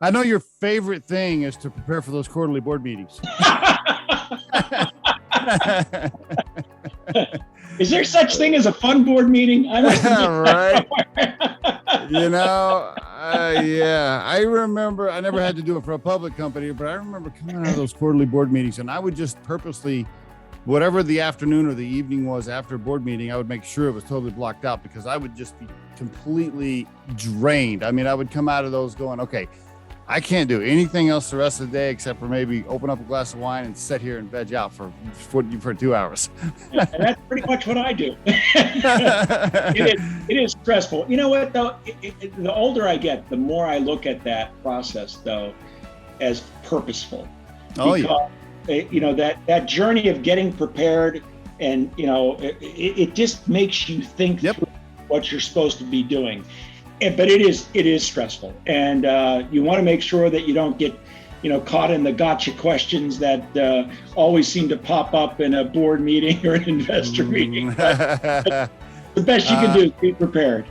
I know your favorite thing is to prepare for those quarterly board meetings. Is there such thing as a fun board meeting? I must right. Yeah. I remember, I never had to do it for a public company, but I remember coming out of those quarterly board meetings, and I would just purposely, whatever the afternoon or the evening was after a board meeting, I would make sure it was totally blocked out, because I would just be completely drained. I mean, I would come out of those going, okay, I can't do anything else the rest of the day except for maybe open up a glass of wine and sit here and veg out for 2 hours. And that's pretty much what I do. It is stressful. You know what, though? The older I get, the more I look at that process, though, as purposeful. Oh, yeah. You know, that journey of getting prepared, and, you know, it just makes you think through what you're supposed to be doing. But it is stressful, and you want to make sure that you don't get, you know, caught in the gotcha questions that always seem to pop up in a board meeting or an investor meeting. The best you can do is be prepared.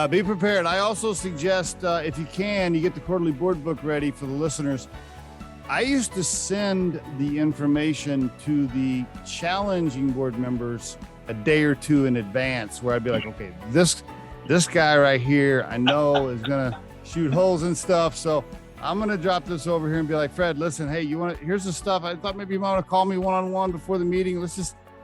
Be prepared. I also suggest, if you can, you get the quarterly board book ready for the listeners. I used to send the information to the challenging board members a day or two in advance, where I'd be like, okay, this guy right here, I know is gonna shoot holes and stuff, so I'm gonna drop this over here and be like, Fred, listen, hey, here's the stuff. I thought maybe you might want to call me one-on-one before the meeting.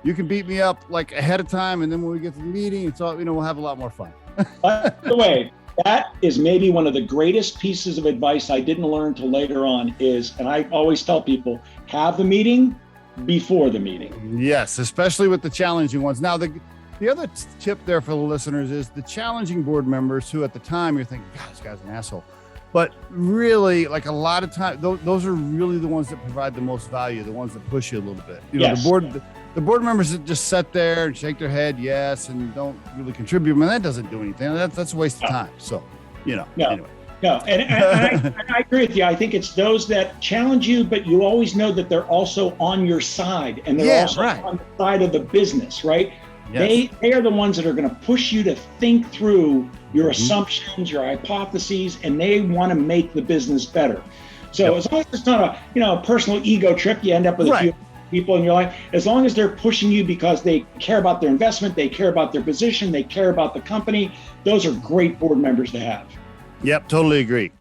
You can beat me up like ahead of time, and then when we get to the meeting, it's all, you know, we'll have a lot more fun. By the way, that is maybe one of the greatest pieces of advice I didn't learn till later on is, and I always tell people, have the meeting before the meeting. Yes, especially with the challenging ones. Now, the other tip there for the listeners is the challenging board members who at the time you're thinking, God, this guy's an asshole. But really, like, a lot of time, those are really the ones that provide the most value, the ones that push you a little bit. You know, Yes. the board members that just sit there and shake their head, yes, and don't really contribute, man, that doesn't do anything. That's a waste of time. So, you know, anyway. No, and I agree with you. I think it's those that challenge you, but you always know that they're also on your side, and they're also on the side of the business, right? Yes. They are the ones that are going to push you to think through your assumptions, your hypotheses, and they want to make the business better. So as long as it's not a personal ego trip, you end up with a few people in your life. As long as they're pushing you because they care about their investment, they care about their position, they care about the company, those are great board members to have. Yep, totally agree.